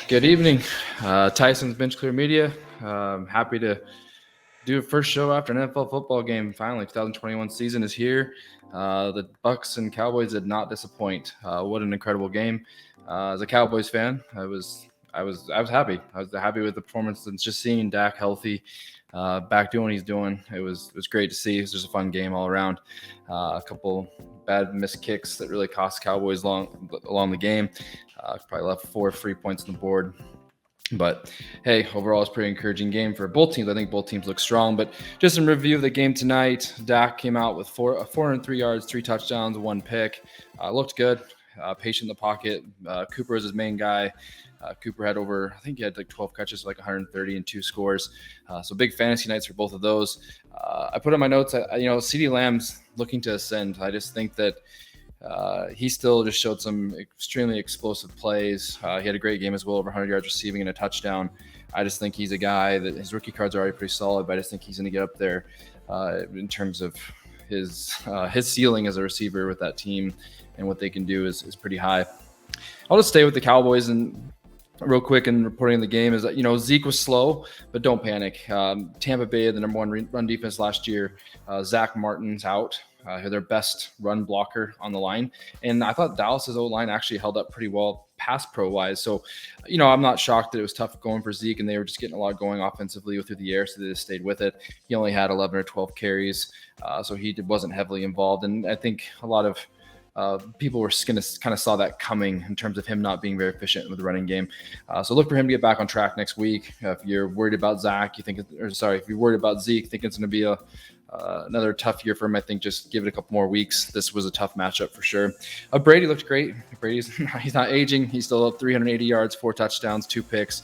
Good evening, Tyson's Bench Clear Media. Happy to do a first show after an NFL football game. Finally, 2021 season is here. The Bucks and Cowboys did not disappoint. What an incredible game! As a Cowboys fan, I was happy. I was happy with the performance and just seeing Dak healthy, back doing what he's doing. It was great to see. It was just a fun game all around. A couple bad missed kicks that really cost Cowboys along the game. Probably left 4 free points on the board. But hey, overall, it's a pretty encouraging game for both teams. I think both teams look strong. But just in review of the game tonight, Dak came out with 403 yards, 3 touchdowns, 1 pick. Looked good. Patient in the pocket. Cooper was his main guy. Cooper had I think he had like 12 catches, so like 130 and 2 scores. So big fantasy nights for both of those. I put in my notes, CeeDee Lamb's looking to ascend. I just think that he still just showed some extremely explosive plays. He had a great game as well, over 100 yards receiving and a touchdown. I just think he's a guy that his rookie cards are already pretty solid, but I just think he's going to get up there in terms of his ceiling as a receiver with that team, and what they can do is pretty high. I'll just stay with the Cowboys and real quick in reporting the game is that, Zeke was slow, but don't panic. Tampa Bay, the number 1 run defense last year. Zach Martin's out. Their best run blocker on the line. And I thought Dallas's O-line actually held up pretty well pass pro wise. So, I'm not shocked that it was tough going for Zeke, and they were just getting a lot going offensively through the air, so they just stayed with it. He only had 11 or 12 carries, so he wasn't heavily involved. And I think a lot of people were kind of saw that coming in terms of him not being very efficient with the running game. So look for him to get back on track next week. If you're worried about if you're worried about Zeke, think it's going to be another tough year for him. I think just give it a couple more weeks. This was a tough matchup for sure. Brady looked great. He's not aging. He's still up 380 yards, 4 touchdowns, 2 picks.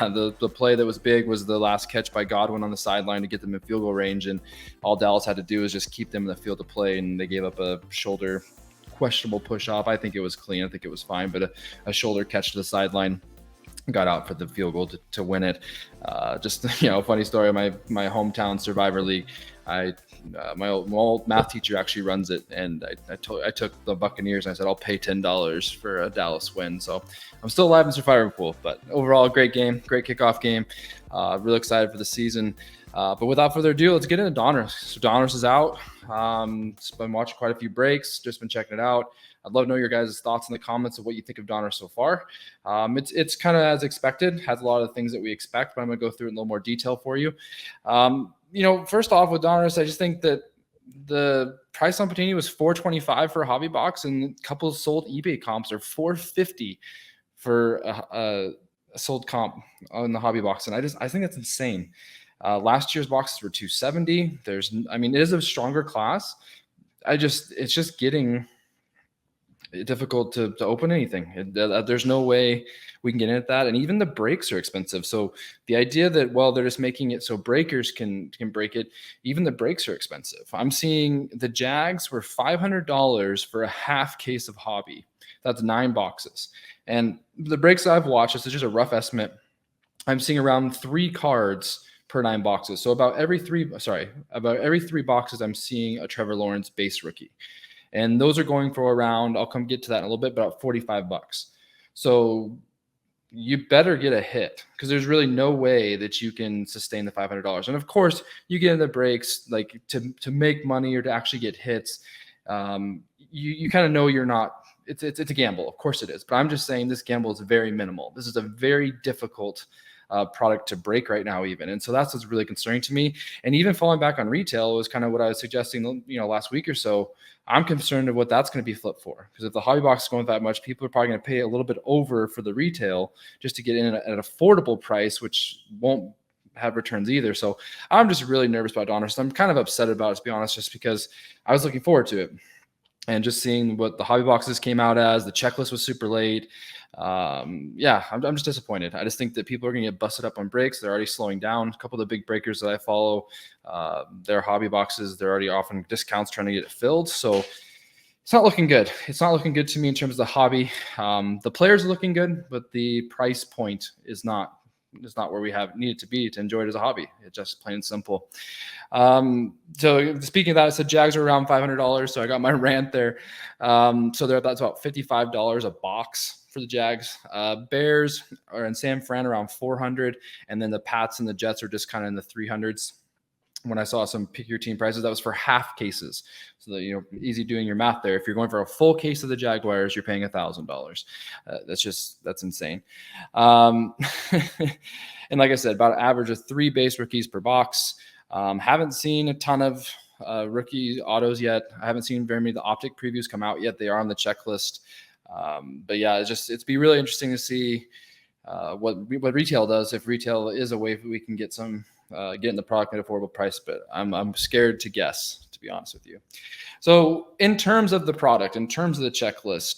The play that was big was the last catch by Godwin on the sideline to get them in field goal range, and all Dallas had to do was just keep them in the field of play, and they gave up a shoulder questionable push off. I think it was clean. I think it was fine, but a shoulder catch to the sideline got out for the field goal to win it. Just funny story. My hometown Survivor League. My old math teacher actually runs it, and I took the Buccaneers and I said I'll pay $10 for a Dallas win. So I'm still alive in Survivor Pool. But overall, great game, great kickoff game. Really excited for the season. But without further ado, let's get into Donruss. So Donruss is out. Just been watching quite a few breaks, just been checking it out. I'd love to know your guys' thoughts in the comments of what you think of Donruss so far. It's kind of as expected, has a lot of things that we expect, but I'm going to go through it in a little more detail for you. First off with Donruss, I just think that the price on Patini was $425 for a hobby box, and a couple of sold eBay comps are $450 for a sold comp on the hobby box. And I think that's insane. Last year's boxes were $270. It is a stronger class. It's just getting difficult to open anything. There's no way we can get into that. And even the breaks are expensive. So the idea that, they're just making it so breakers can break it, even the breaks are expensive. I'm seeing the Jags were $500 for a half case of hobby. That's 9 boxes. And the breaks I've watched, this is just a rough estimate, I'm seeing around 3 cards per 9 boxes. So about every 3 boxes, I'm seeing a Trevor Lawrence base rookie. And those are going for around, I'll come get to that in a little bit, about $45. So you better get a hit, because there's really no way that you can sustain the $500. And of course, you get in the breaks, like to make money or to actually get hits. You kind of know you're not, it's a gamble. Of course it is. But I'm just saying this gamble is very minimal. This is a very difficult product to break right now even. And so that's what's really concerning to me. And even falling back on retail was kind of what I was suggesting, last week or so. I'm concerned of what that's going to be flipped for, because if the hobby box is going that much, people are probably going to pay a little bit over for the retail just to get in at an affordable price, which won't have returns either. So I'm just really nervous about Donruss. I'm kind of upset about it, to be honest, just because I was looking forward to it. And just seeing what the hobby boxes came out as, the checklist was super late. I'm just disappointed. I just think that people are going to get busted up on breaks. They're already slowing down. A couple of the big breakers that I follow, their hobby boxes, they're already offering discounts trying to get it filled. So it's not looking good. It's not looking good to me in terms of the hobby. The players are looking good, but the price point is not is not where we have needed to be to enjoy it as a hobby. It's just plain and simple. So speaking of that, I said Jags are around $500. So I got my rant there. So that's about $55 a box for the Jags. Bears are in San Fran around 400, and then the Pats and the Jets are just kind of in the 300s. When I saw some pick your team prices, that was for half cases. So that, easy doing your math there. If you're going for a full case of the Jaguars, you're paying $1,000. That's insane. And like I said, about an average of 3 base rookies per box. Haven't seen a ton of rookie autos yet. I haven't seen very many of the optic previews come out yet. They are on the checklist. But yeah, it's be really interesting to see what retail does, if retail is a way that we can get getting the product at an affordable price. But I'm scared to guess, to be honest with you. So in terms of the product, in terms of the checklist,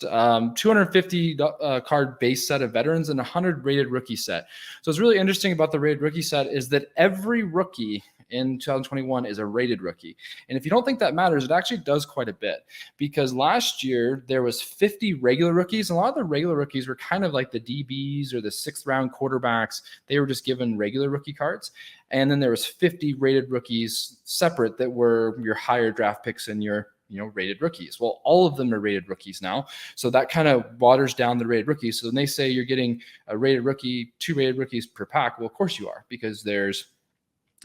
250 card base set of veterans and 100 rated rookie set. So what's really interesting about the rated rookie set is that every rookie in 2021 is a rated rookie. And if you don't think that matters, it actually does quite a bit, because last year there was 50 regular rookies. And a lot of the regular rookies were kind of like the DBs or the 6th round quarterbacks. They were just given regular rookie cards. And then there was 50 rated rookies separate that were your higher draft picks and your rated rookies. Well, all of them are rated rookies now. So that kind of waters down the rated rookies. So when they say you're getting a rated rookie, 2 rated rookies per pack, well, of course you are, because there's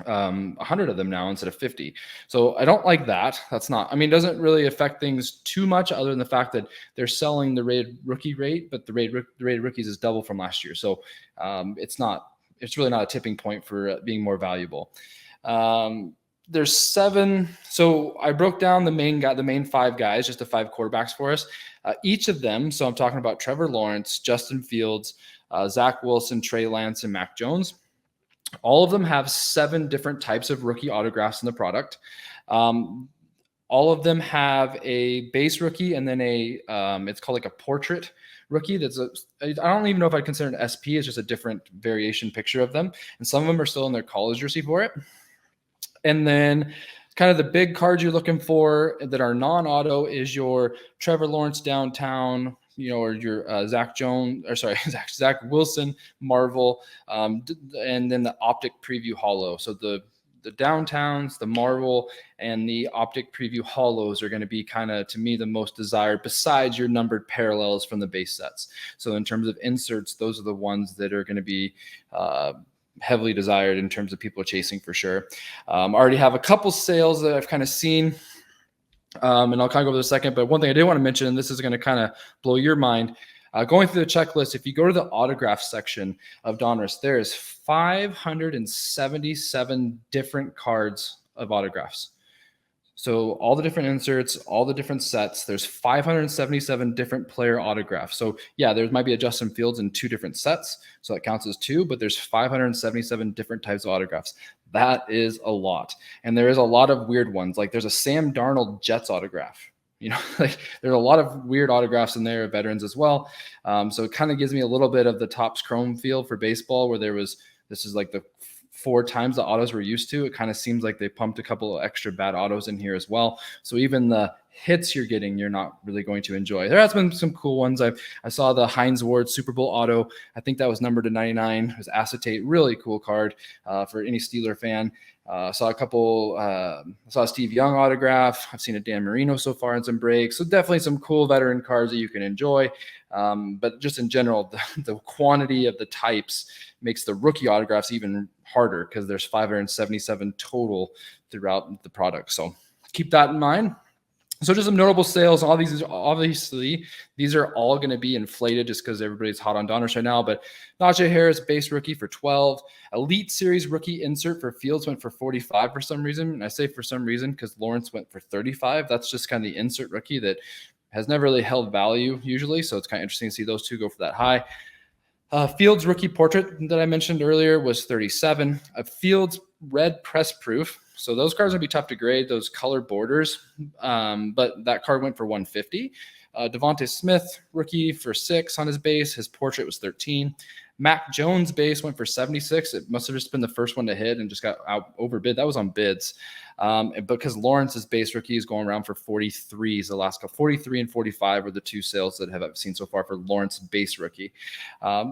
100 of them now instead of 50. So I don't like that. It doesn't really affect things too much, other than the fact that they're selling the rated rookie rate, but the rated rookies is double from last year. So it's really not a tipping point for being more valuable. There's 7. So I broke down the main 5 guys, just the 5 quarterbacks for us. Each of them. So I'm talking about Trevor Lawrence, Justin Fields, Zach Wilson, Trey Lance, and Mac Jones. All of them have 7 different types of rookie autographs in the product. All of them have a base rookie, and then it's called like a portrait rookie. I don't even know if I'd consider an SP. It's just a different variation picture of them. And some of them are still in their college jersey for it. And then kind of the big cards you're looking for that are non-auto is your Trevor Lawrence downtown, or your Zach Wilson Marvel, and then the optic preview hollow. So the downtowns, the Marvel, and the optic preview hollows are going to be kind of, to me, the most desired, besides your numbered parallels from the base sets. So in terms of inserts, those are the ones that are going to be heavily desired in terms of people chasing for sure. I already have a couple sales that I've kind of seen. And I'll kind of go over this in a second, but one thing I did want to mention, and this is going to kind of blow your mind, going through the checklist, if you go to the autograph section of Donruss, there is 577 different cards of autographs. So all the different inserts, all the different sets, there's 577 different player autographs. So yeah, there might be a Justin Fields in 2 different sets, so that counts as 2, but there's 577 different types of autographs. That is a lot. And there is a lot of weird ones. Like there's a Sam Darnold Jets autograph. Like there's a lot of weird autographs in there of veterans as well. So it kind of gives me a little bit of the Topps Chrome feel for baseball, where this is like the 4 times the autos we're used to. It kind of seems like they pumped a couple of extra bad autos in here as well. So even the hits you're getting, you're not really going to enjoy. There has been some cool ones. I saw the Hines Ward Super Bowl auto. I think that was numbered to 99. It was acetate. Really cool card for any Steeler fan. Saw a couple. Saw a Steve Young autograph. I've seen a Dan Marino so far in some breaks. So definitely some cool veteran cards that you can enjoy. But just in general, the quantity of the types makes the rookie autographs even harder, because there's 577 total throughout the product. So keep that in mind. So just some notable sales. All these, obviously, these are all going to be inflated just because everybody's hot on Donruss right now. But Najee Harris, base rookie for 12. Elite Series rookie insert for Fields went for 45 for some reason. And I say for some reason because Lawrence went for 35. That's just kind of the insert rookie that has never really held value usually. So it's kind of interesting to see those two go for that high. Fields rookie portrait that I mentioned earlier was 37. Fields red press proof. So those cards would be tough to grade, those color borders. But that card went for $150. Devontae Smith, rookie, for $6 on his base. His portrait was $13. Mac Jones base went for $76. It must have just been the first one to hit and just got out overbid. That was on bids. Because Lawrence's base rookie is going around for 43. The last couple, 43 and 45 are the two sales that I've seen so far for Lawrence base rookie.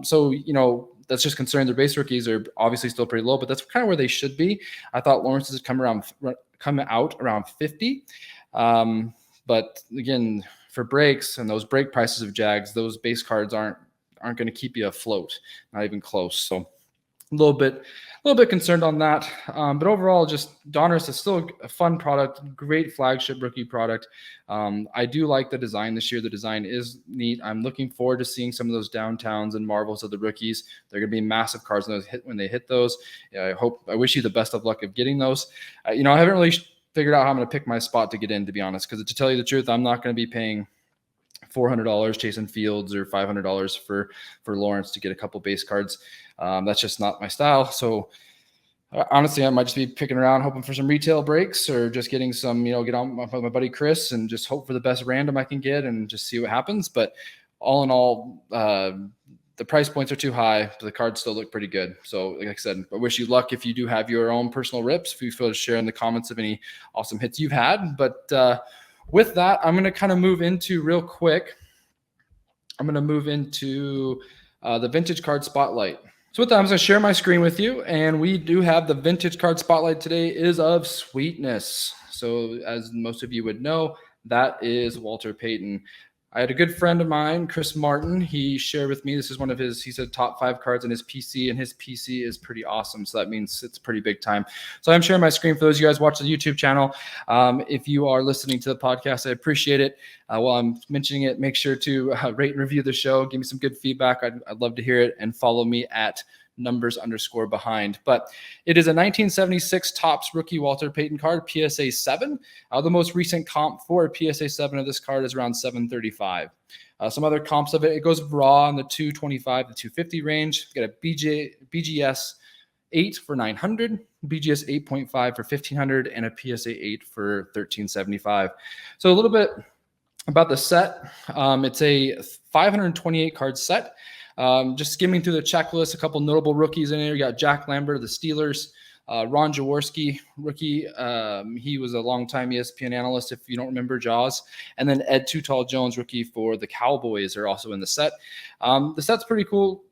So, that's just concerning. Their base rookies are obviously still pretty low, but that's kind of where they should be. I thought Lawrence has come out around 50. But again, for breaks and those break prices of Jags, those base cards aren't going to keep you afloat, not even close. So a little bit concerned on that. But overall, just Donruss is still a fun product, great flagship rookie product. I do like the design this year. The design is neat. I'm looking forward to seeing some of those downtowns and marvels of the rookies. They're going to be massive cards when they hit those. I wish you the best of luck of getting those. I haven't really figured out how I'm going to pick my spot to get in, to be honest, because to tell you the truth, I'm not going to be paying $400 chasing Fields or $500 for Lawrence to get a couple base cards. That's just not my style. So honestly, I might just be picking around, hoping for some retail breaks or just getting some, get on with my buddy Chris and just hope for the best random I can get and just see what happens. But all in all, the price points are too high, but the cards still look pretty good. So like I said, I wish you luck if you do have your own personal rips. If you feel to share in the comments of any awesome hits you've had. But with that, I'm going to kind of move into real quick. I'm going to move into the vintage card spotlight. So with that, I'm going to share my screen with you. And we do have the vintage card spotlight today is of Sweetness. So as most of you would know, that is Walter Payton. I had a good friend of mine, Chris Martin. He shared with me, this is one of his, he said top 5 cards in his PC, and his PC is pretty awesome. So that means it's pretty big time. So I'm sharing my screen for those of you guys watch the YouTube channel. If you are listening to the podcast, I appreciate it. While I'm mentioning it, make sure to rate and review the show. Give me some good feedback. I'd love to hear it, and follow me at numbers_behind. But it is a 1976 Topps rookie Walter Payton card, PSA 7. The most recent comp for a PSA 7 of this card is around 735. Some other comps of it goes raw in the 225 to 250 range. Got a BGS 8 for 900, BGS 8.5 for 1500, and a PSA 8 for 1375. So a little bit about the set. It's a 528 card set. Just skimming through the checklist, a couple notable rookies in there. You got Jack Lambert of the Steelers, Ron Jaworski, rookie. He was a longtime ESPN analyst, if you don't remember Jaws. And then Ed Too Tall Jones, rookie for the Cowboys, are also in the set. The set's pretty cool.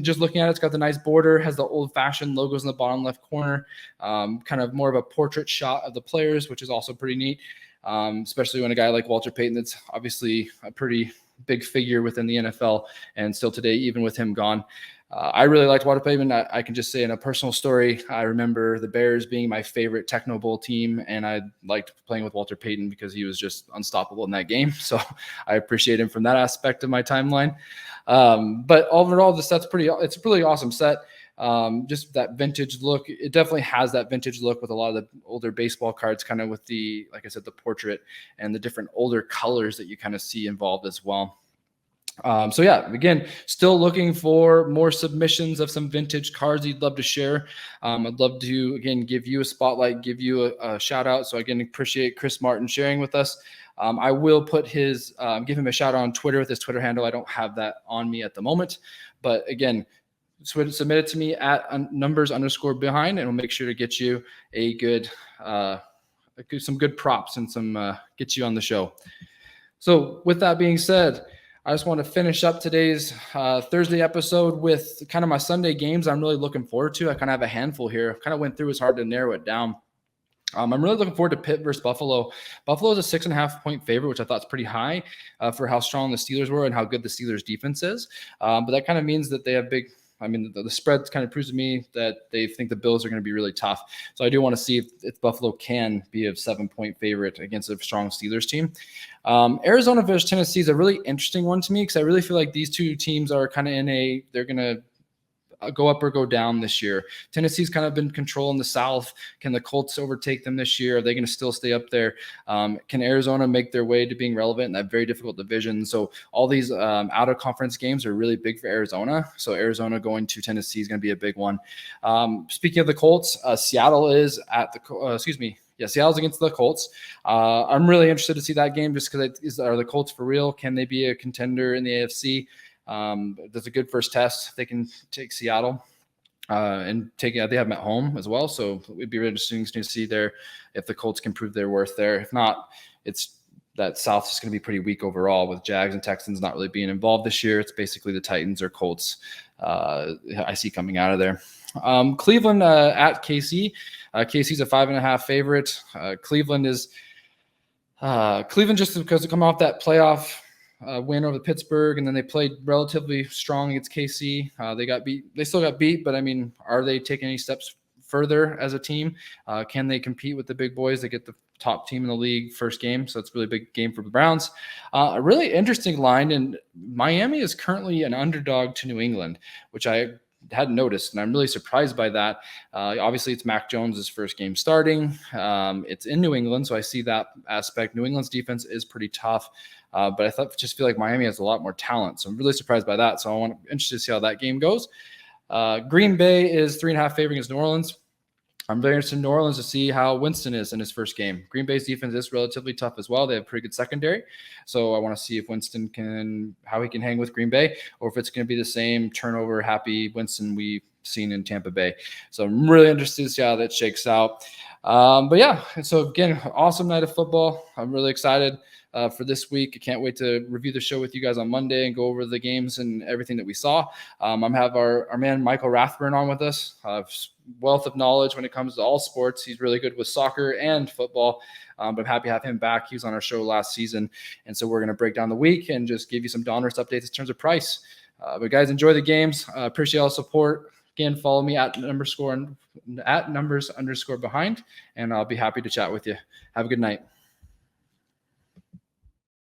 Just looking at it, it's got the nice border, has the old-fashioned logos in the bottom left corner, kind of more of a portrait shot of the players, which is also pretty neat, especially when a guy like Walter Payton, that's obviously a pretty big figure within the NFL, and still today, even with him gone. I really liked Walter Payton. I can just say in a personal story, I remember the Bears being my favorite Techno Bowl team, and I liked playing with Walter Payton because he was just unstoppable in that game. So I appreciate him from that aspect of my timeline. But overall, it's a really awesome set. Just that vintage look. It definitely has that vintage look with a lot of the older baseball cards, kind of with the, like I said, the portrait and the different older colors that you kind of see involved as well. So yeah, again, still looking for more submissions of some vintage cards you'd love to share. I'd love to, again, give you a spotlight, give you a shout out. So again, appreciate Chris Martin sharing with us. I will put his, give him a shout out on Twitter with his Twitter handle. I don't have that on me at the moment, but again, submit it to me at numbers_behind, and we'll make sure to get you a good, some good props and some get you on the show. So with that being said, I just want to finish up today's Thursday episode with kind of my Sunday games I'm really looking forward to. I kind of have a handful here. Kind of went through. It's hard to narrow it down. I'm really looking forward to Pitt versus Buffalo. Buffalo is a 6.5-point favorite, which I thought is pretty high for how strong the Steelers were and how good the Steelers defense is. But that kind of means that they have big. I mean, the spread kind of proves to me that they think the Bills are going to be really tough. So I do want to see if Buffalo can be a 7-point favorite against a strong Steelers team. Arizona versus Tennessee is a really interesting one to me because I really feel like these two teams are kind of they're going to go up or go down this year? Tennessee's kind of been controlling the South. Can the Colts overtake them this year? Are they going to still stay up there? Can Arizona make their way to being relevant in that very difficult division? So all these out of conference games are really big for Arizona. So Arizona going to Tennessee is going to be a big one. Speaking of the Colts, Seattle is at the Seattle's against the Colts. I'm really interested to see that game just because are the Colts for real? Can they be a contender in the AFC? That's a good first test. They can take Seattle and they have them at home as well. So it'd be really interesting to see there if the Colts can prove their worth there. If not, it's that South is going to be pretty weak overall with Jags and Texans not really being involved this year. It's basically the Titans or Colts I see coming out of there. Cleveland at KC. KC's a 5.5 favorite. Cleveland just because they come off that playoff win over Pittsburgh, and then they played relatively strong against KC. They got beat. They still got beat, but I mean, are they taking any steps further as a team? Can they compete with the big boys? They get the top team in the league first game, so it's a really big game for the Browns. A really interesting line, and Miami is currently an underdog to New England, which I hadn't noticed, and I'm really surprised by that. Obviously, it's Mac Jones's first game starting. It's in New England, so I see that aspect. New England's defense is pretty tough, but I just feel like Miami has a lot more talent, so I'm really surprised by that. So interested to see how that game goes. Green Bay is 3.5 favoring against New Orleans. I'm very interested in New Orleans to see how Winston is in his first game. Green Bay's defense is relatively tough as well. They have pretty good secondary. So I want to see if Winston how he can hang with Green Bay, or if it's going to be the same turnover happy Winston we've seen in Tampa Bay. So I'm really interested to see how that shakes out. But yeah, so again, awesome night of football. I'm really excited for this week. I can't wait to review the show with you guys on Monday and go over the games and everything that we saw. I'm have our man Michael Rathburn on with us. Wealth of knowledge when it comes to all sports. He's really good with soccer and football. But I'm happy to have him back. He was on our show last season. And so we're going to break down the week and just give you some Donruss updates in terms of price. But guys, enjoy the games. Appreciate all the support. Again, follow me at numbers_behind, and I'll be happy to chat with you. Have a good night.